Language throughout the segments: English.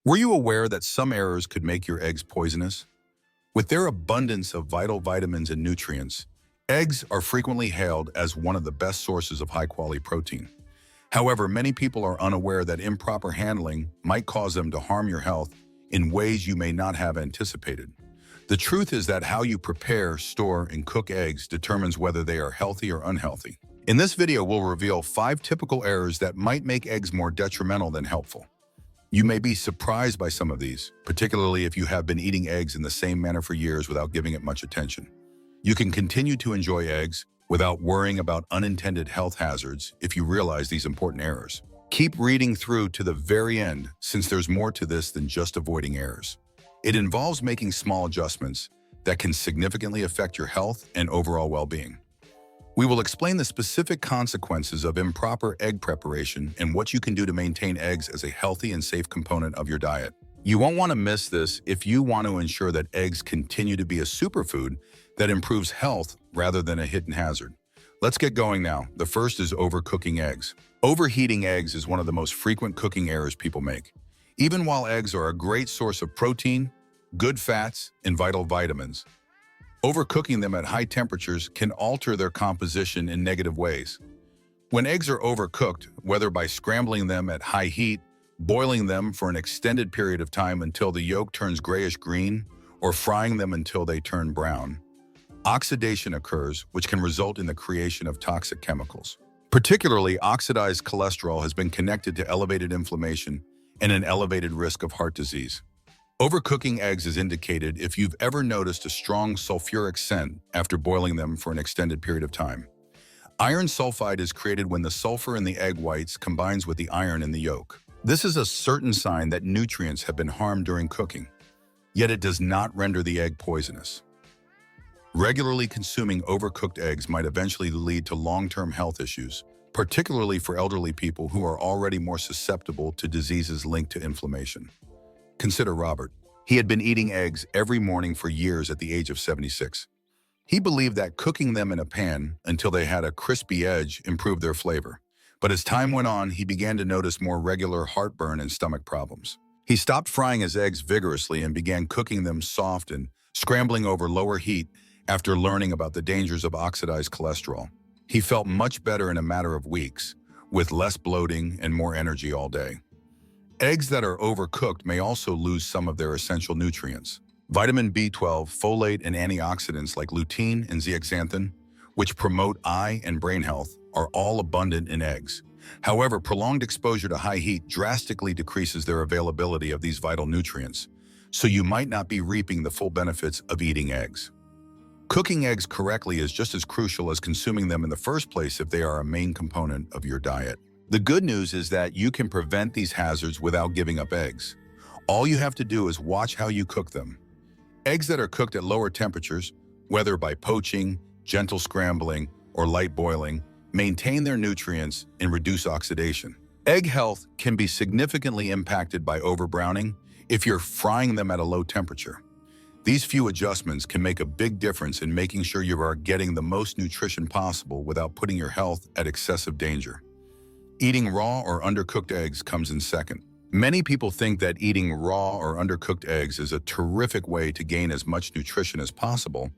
Were you aware that some errors could make your eggs poisonous? With their abundance of vital vitamins and nutrients, eggs are frequently hailed as one of the best sources of high-quality protein. However, many people are unaware that improper handling might cause them to harm your health in ways you may not have anticipated. The truth is that how you prepare, store, and cook eggs determines whether they are healthy or unhealthy. In this video, we'll reveal 5 typical errors that might make eggs more detrimental than helpful. You may be surprised by some of these, particularly if you have been eating eggs in the same manner for years without giving it much attention. You can continue to enjoy eggs without worrying about unintended health hazards if you realize these important errors. Keep reading through to the very end, since there's more to this than just avoiding errors. It involves making small adjustments that can significantly affect your health and overall well-being. We will explain the specific consequences of improper egg preparation and what you can do to maintain eggs as a healthy and safe component of your diet. You won't want to miss this if you want to ensure that eggs continue to be a superfood that improves health rather than a hidden hazard. Let's get going now. The first is overcooking eggs. Overheating eggs is one of the most frequent cooking errors people make. Even while eggs are a great source of protein, good fats, and vital vitamins, overcooking them at high temperatures can alter their composition in negative ways. When eggs are overcooked, whether by scrambling them at high heat, boiling them for an extended period of time until the yolk turns grayish-green, or frying them until they turn brown, oxidation occurs, which can result in the creation of toxic chemicals. Particularly, oxidized cholesterol has been connected to elevated inflammation and an elevated risk of heart disease. Overcooking eggs is indicated if you've ever noticed a strong sulfuric scent after boiling them for an extended period of time. Iron sulfide is created when the sulfur in the egg whites combines with the iron in the yolk. This is a certain sign that nutrients have been harmed during cooking, yet it does not render the egg poisonous. Regularly consuming overcooked eggs might eventually lead to long-term health issues, particularly for elderly people who are already more susceptible to diseases linked to inflammation. Consider Robert. He had been eating eggs every morning for years at the age of 76. He believed that cooking them in a pan until they had a crispy edge improved their flavor. But as time went on, he began to notice more regular heartburn and stomach problems. He stopped frying his eggs vigorously and began cooking them soft and scrambling over lower heat after learning about the dangers of oxidized cholesterol. He felt much better in a matter of weeks, with less bloating and more energy all day. Eggs that are overcooked may also lose some of their essential nutrients. Vitamin B12, folate, and antioxidants like lutein and zeaxanthin, which promote eye and brain health, are all abundant in eggs. However, prolonged exposure to high heat drastically decreases their availability of these vital nutrients, so you might not be reaping the full benefits of eating eggs. Cooking eggs correctly is just as crucial as consuming them in the first place if they are a main component of your diet. The good news is that you can prevent these hazards without giving up eggs. All you have to do is watch how you cook them. Eggs that are cooked at lower temperatures, whether by poaching, gentle scrambling, or light boiling, maintain their nutrients and reduce oxidation. Egg health can be significantly impacted by overbrowning if you're frying them at a low temperature. These few adjustments can make a big difference in making sure you are getting the most nutrition possible without putting your health at excessive danger. Eating raw or undercooked eggs comes in second. Many people think that eating raw or undercooked eggs is a terrific way to gain as much nutrition as possible,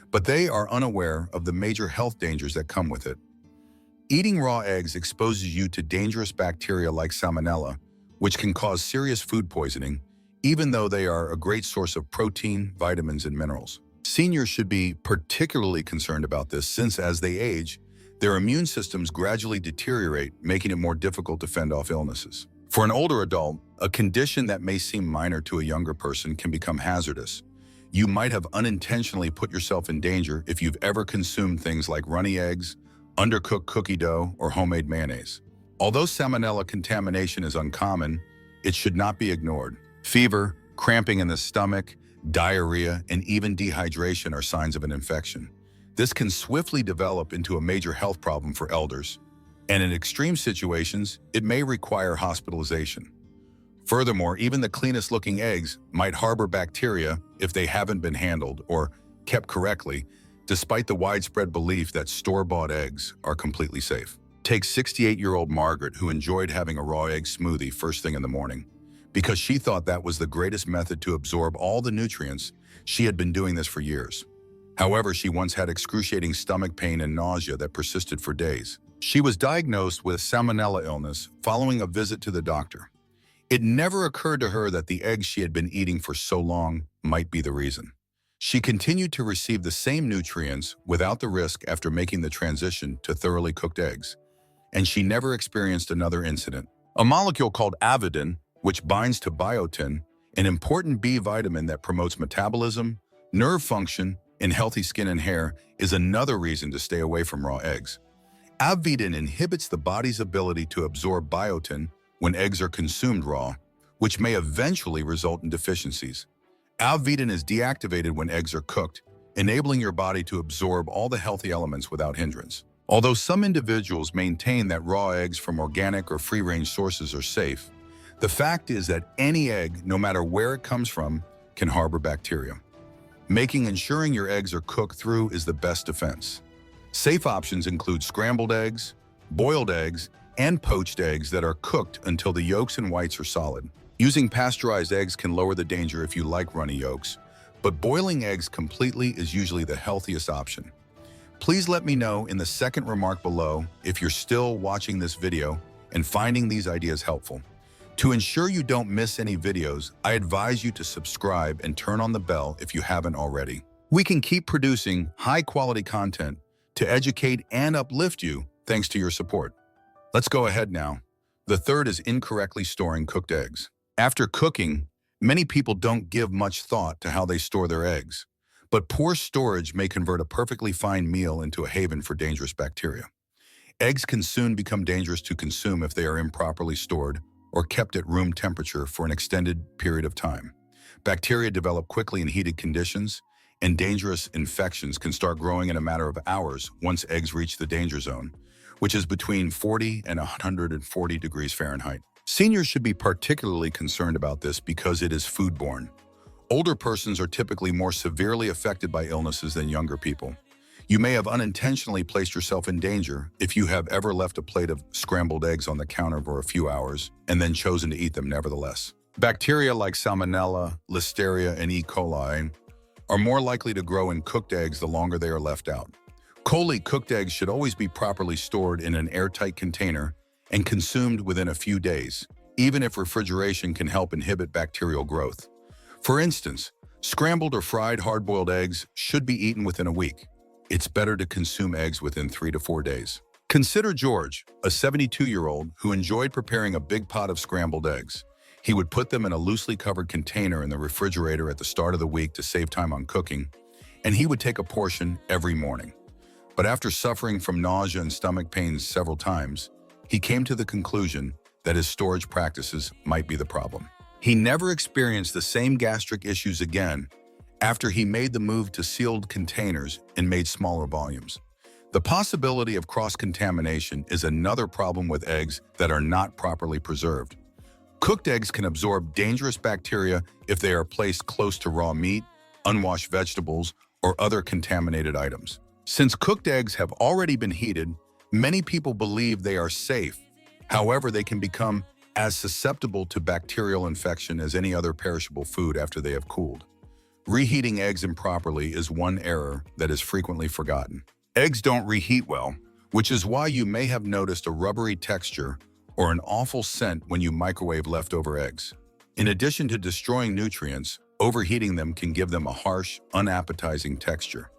but they are unaware of the major health dangers that come with it. Eating raw eggs exposes you to dangerous bacteria like salmonella, which can cause serious food poisoning, even though they are a great source of protein, vitamins, and minerals. Seniors should be particularly concerned about this since as they age, their immune systems gradually deteriorate, making it more difficult to fend off illnesses. For an older adult, a condition that may seem minor to a younger person can become hazardous. You might have unintentionally put yourself in danger if you've ever consumed things like runny eggs, undercooked cookie dough, or homemade mayonnaise. Although salmonella contamination is uncommon, it should not be ignored. Fever, cramping in the stomach, diarrhea, and even dehydration are signs of an infection. This can swiftly develop into a major health problem for elders, and in extreme situations, it may require hospitalization. Furthermore, even the cleanest-looking eggs might harbor bacteria if they haven't been handled or kept correctly, despite the widespread belief that store-bought eggs are completely safe. Take 68-year-old Margaret, who enjoyed having a raw egg smoothie first thing in the morning. because she thought that was the greatest method to absorb all the nutrients. She had been doing this for years. However, she once had excruciating stomach pain and nausea that persisted for days. She was diagnosed with salmonella illness following a visit to the doctor. It never occurred to her that the eggs she had been eating for so long might be the reason. She continued to receive the same nutrients without the risk after making the transition to thoroughly cooked eggs, and she never experienced another incident. A molecule called avidin, which binds to biotin, an important B vitamin that promotes metabolism, nerve function, and healthy skin and hair, is another reason to stay away from raw eggs. Avidin inhibits the body's ability to absorb biotin when eggs are consumed raw, which may eventually result in deficiencies. Avidin is deactivated when eggs are cooked, enabling your body to absorb all the healthy elements without hindrance. Although some individuals maintain that raw eggs from organic or free-range sources are safe, the fact is that any egg, no matter where it comes from, can harbor bacteria. Ensuring your eggs are cooked through is the best defense. Safe options include scrambled eggs, boiled eggs, and poached eggs that are cooked until the yolks and whites are solid. Using pasteurized eggs can lower the danger if you like runny yolks, but boiling eggs completely is usually the healthiest option. Please let me know in the second remark below if you're still watching this video and finding these ideas helpful. To ensure you don't miss any videos, I advise you to subscribe and turn on the bell if you haven't already. We can keep producing high-quality content to educate and uplift you thanks to your support. Let's go ahead now. The third is incorrectly storing cooked eggs. After cooking, many people don't give much thought to how they store their eggs, but poor storage may convert a perfectly fine meal into a haven for dangerous bacteria. Eggs can soon become dangerous to consume if they are improperly stored or kept at room temperature for an extended period of time. Bacteria develop quickly in heated conditions, and dangerous infections can start growing in a matter of hours once eggs reach the danger zone, which is between 40 and 140 degrees Fahrenheit. Seniors should be particularly concerned about this because it is foodborne. Older persons are typically more severely affected by illnesses than younger people. You may have unintentionally placed yourself in danger if you have ever left a plate of scrambled eggs on the counter for a few hours and then chosen to eat them nevertheless. Bacteria like Salmonella, Listeria, and E. coli are more likely to grow in cooked eggs the longer they are left out. Cooked eggs should always be properly stored in an airtight container and consumed within a few days, even if refrigeration can help inhibit bacterial growth. For instance, scrambled or fried hard-boiled eggs should be eaten within a week. It's better to consume eggs within 3 to 4 days. Consider George, a 72-year-old who enjoyed preparing a big pot of scrambled eggs. He would put them in a loosely covered container in the refrigerator at the start of the week to save time on cooking, and he would take a portion every morning. But after suffering from nausea and stomach pains several times, he came to the conclusion that his storage practices might be the problem. He never experienced the same gastric issues again after he made the move to sealed containers and made smaller volumes. The possibility of cross-contamination is another problem with eggs that are not properly preserved. Cooked eggs can absorb dangerous bacteria if they are placed close to raw meat, unwashed vegetables, or other contaminated items. Since cooked eggs have already been heated, many people believe they are safe. However, they can become as susceptible to bacterial infection as any other perishable food after they have cooled. Reheating eggs improperly is one error that is frequently forgotten. Eggs don't reheat well, which is why you may have noticed a rubbery texture or an awful scent when you microwave leftover eggs. In addition to destroying nutrients, overheating them can give them a harsh, unappetizing texture.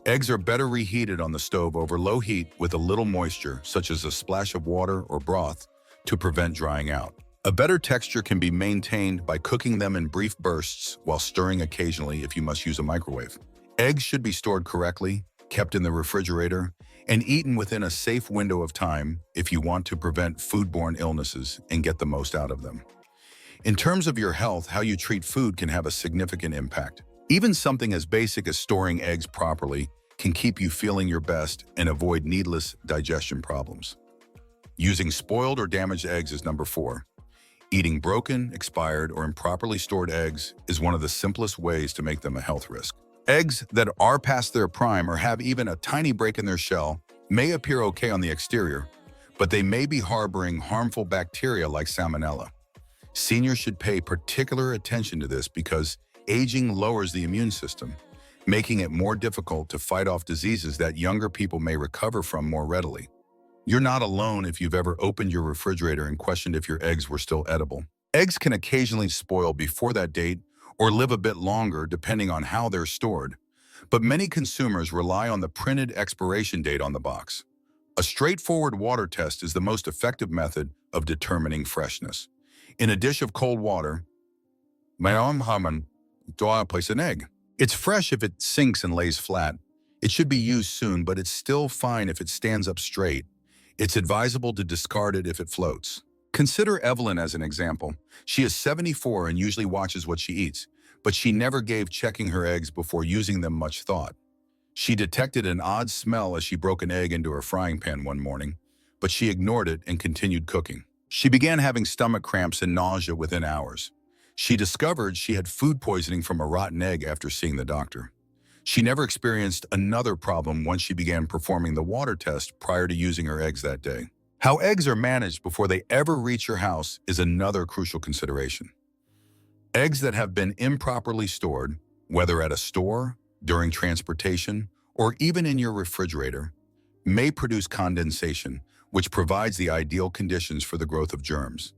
Eggs are better reheated on the stove over low heat with a little moisture, such as a splash of water or broth, to prevent drying out. A better texture can be maintained by cooking them in brief bursts while stirring occasionally if you must use a microwave. Eggs should be stored correctly, kept in the refrigerator, and eaten within a safe window of time if you want to prevent foodborne illnesses and get the most out of them. In terms of your health, how you treat food can have a significant impact. Even something as basic as storing eggs properly can keep you feeling your best and avoid needless digestion problems. Using spoiled or damaged eggs is number 4. Eating broken, expired, or improperly stored eggs is one of the simplest ways to make them a health risk. Eggs that are past their prime or have even a tiny break in their shell may appear okay on the exterior, but they may be harboring harmful bacteria like Salmonella. Seniors should pay particular attention to this because aging lowers the immune system, making it more difficult to fight off diseases that younger people may recover from more readily. You're not alone if you've ever opened your refrigerator and questioned if your eggs were still edible. Eggs can occasionally spoil before that date or live a bit longer depending on how they're stored, but many consumers rely on the printed expiration date on the box. A straightforward water test is the most effective method of determining freshness. In a dish of cold water, place an egg. It's fresh if it sinks and lays flat. It should be used soon, but it's still fine if it stands up straight. It's advisable to discard it if it floats. Consider Evelyn as an example. She is 74 and usually watches what she eats, but she never gave checking her eggs before using them much thought. She detected an odd smell as she broke an egg into her frying pan one morning, but she ignored it and continued cooking. She began having stomach cramps and nausea within hours. She discovered she had food poisoning from a rotten egg after seeing the doctor. She never experienced another problem once she began performing the water test prior to using her eggs that day. How eggs are managed before they ever reach your house is another crucial consideration. Eggs that have been improperly stored, whether at a store, during transportation, or even in your refrigerator, may produce condensation, which provides the ideal conditions for the growth of germs.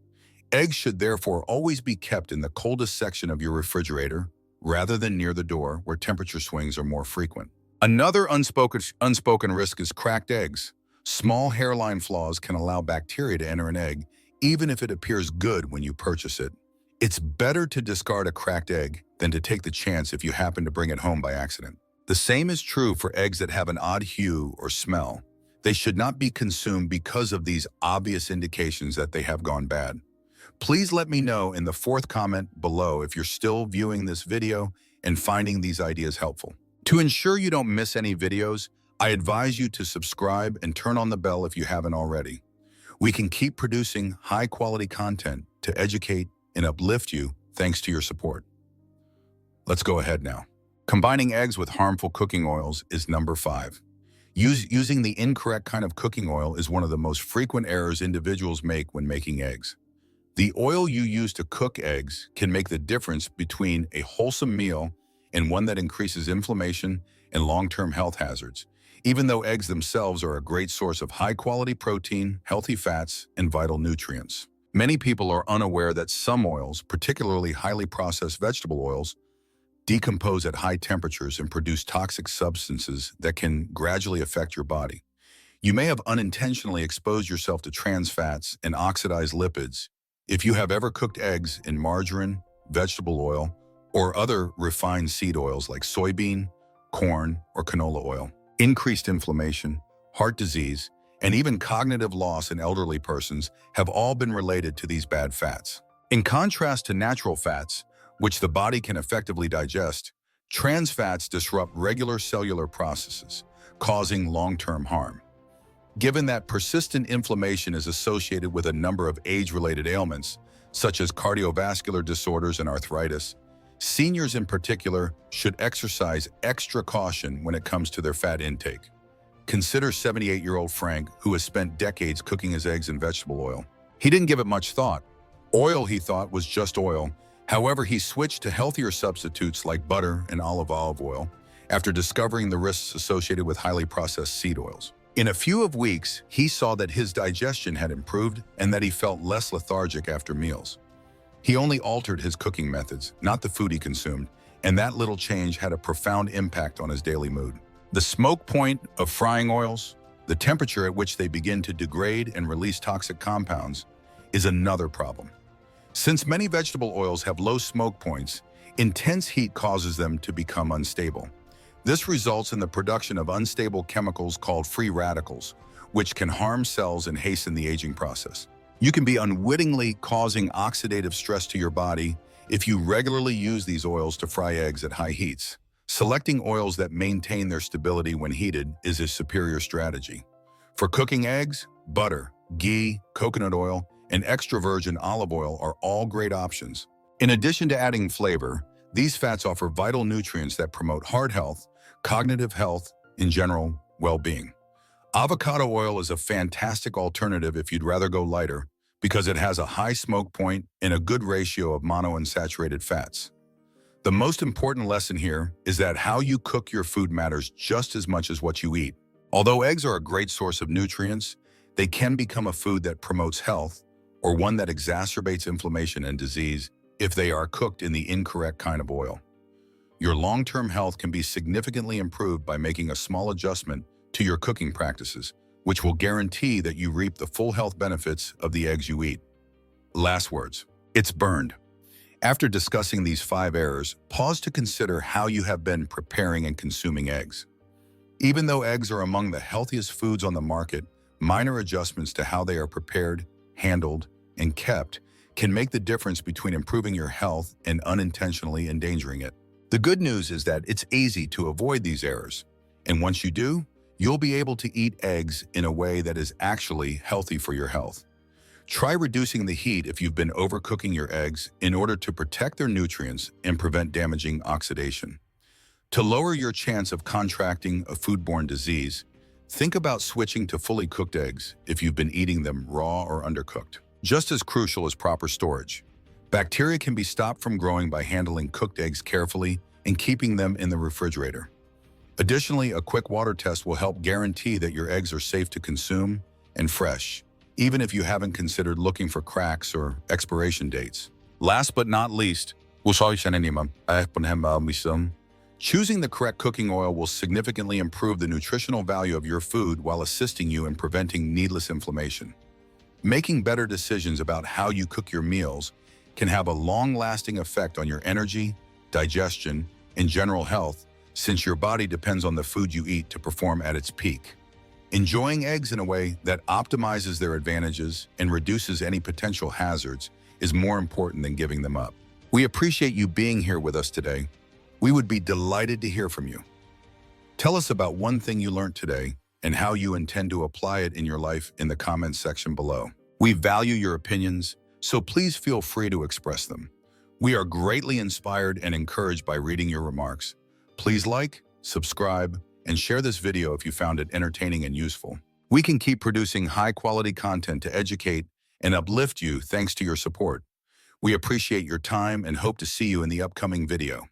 Eggs should therefore always be kept in the coldest section of your refrigerator, rather than near the door where temperature swings are more frequent. Another unspoken risk is cracked eggs. Small hairline flaws can allow bacteria to enter an egg, even if it appears good when you purchase it. It's better to discard a cracked egg than to take the chance if you happen to bring it home by accident. The same is true for eggs that have an odd hue or smell. They should not be consumed because of these obvious indications that they have gone bad. Please let me know in the fourth comment below if you're still viewing this video and finding these ideas helpful. To ensure you don't miss any videos, I advise you to subscribe and turn on the bell if you haven't already. We can keep producing high-quality content to educate and uplift you thanks to your support. Let's go ahead now. Combining eggs with harmful cooking oils is number 5. Using the incorrect kind of cooking oil is one of the most frequent errors individuals make when making eggs. The oil you use to cook eggs can make the difference between a wholesome meal and one that increases inflammation and long-term health hazards, even though eggs themselves are a great source of high-quality protein, healthy fats, and vital nutrients. Many people are unaware that some oils, particularly highly processed vegetable oils, decompose at high temperatures and produce toxic substances that can gradually affect your body. You may have unintentionally exposed yourself to trans fats and oxidized lipids if you have ever cooked eggs in margarine, vegetable oil, or other refined seed oils like soybean, corn, or canola oil. Increased inflammation, heart disease, and even cognitive loss in elderly persons have all been related to these bad fats. In contrast to natural fats, which the body can effectively digest, trans fats disrupt regular cellular processes, causing long-term harm. Given that persistent inflammation is associated with a number of age-related ailments, such as cardiovascular disorders and arthritis, seniors in particular should exercise extra caution when it comes to their fat intake. Consider 78-year-old Frank, who has spent decades cooking his eggs in vegetable oil. He didn't give it much thought. Oil, he thought, was just oil. However, he switched to healthier substitutes like butter and olive oil after discovering the risks associated with highly processed seed oils. In a few weeks, he saw that his digestion had improved and that he felt less lethargic after meals. He only altered his cooking methods, not the food he consumed, and that little change had a profound impact on his daily mood. The smoke point of frying oils, the temperature at which they begin to degrade and release toxic compounds, is another problem. Since many vegetable oils have low smoke points, intense heat causes them to become unstable. This results in the production of unstable chemicals called free radicals, which can harm cells and hasten the aging process. You can be unwittingly causing oxidative stress to your body if you regularly use these oils to fry eggs at high heats. Selecting oils that maintain their stability when heated is a superior strategy. For cooking eggs, butter, ghee, coconut oil, and extra virgin olive oil are all great options. In addition to adding flavor, these fats offer vital nutrients that promote heart health, cognitive health, and general well-being. Avocado oil is a fantastic alternative if you'd rather go lighter, because it has a high smoke point and a good ratio of monounsaturated fats. The most important lesson here is that how you cook your food matters just as much as what you eat. Although eggs are a great source of nutrients, they can become a food that promotes health or one that exacerbates inflammation and disease if they are cooked in the incorrect kind of oil. Your long-term health can be significantly improved by making a small adjustment to your cooking practices, which will guarantee that you reap the full health benefits of the eggs you eat. Last words. It's burned. After discussing these 5 errors, pause to consider how you have been preparing and consuming eggs. Even though eggs are among the healthiest foods on the market, minor adjustments to how they are prepared, handled, and kept can make the difference between improving your health and unintentionally endangering it. The good news is that it's easy to avoid these errors, and once you do, you'll be able to eat eggs in a way that is actually healthy for your health. Try reducing the heat if you've been overcooking your eggs in order to protect their nutrients and prevent damaging oxidation. To lower your chance of contracting a foodborne disease, think about switching to fully cooked eggs if you've been eating them raw or undercooked. Just as crucial as proper storage, bacteria can be stopped from growing by handling cooked eggs carefully and keeping them in the refrigerator. Additionally, a quick water test will help guarantee that your eggs are safe to consume and fresh, even if you haven't considered looking for cracks or expiration dates. Last but not least, choosing the correct cooking oil will significantly improve the nutritional value of your food while assisting you in preventing needless inflammation. Making better decisions about how you cook your meals can have a long-lasting effect on your energy, digestion, and general health, since your body depends on the food you eat to perform at its peak. Enjoying eggs in a way that optimizes their advantages and reduces any potential hazards is more important than giving them up. We appreciate you being here with us today. We would be delighted to hear from you. Tell us about one thing you learned today and how you intend to apply it in your life in the comments section below. We value your opinions, so please feel free to express them. We are greatly inspired and encouraged by reading your remarks. Please like, subscribe, and share this video if you found it entertaining and useful. We can keep producing high-quality content to educate and uplift you thanks to your support. We appreciate your time and hope to see you in the upcoming video.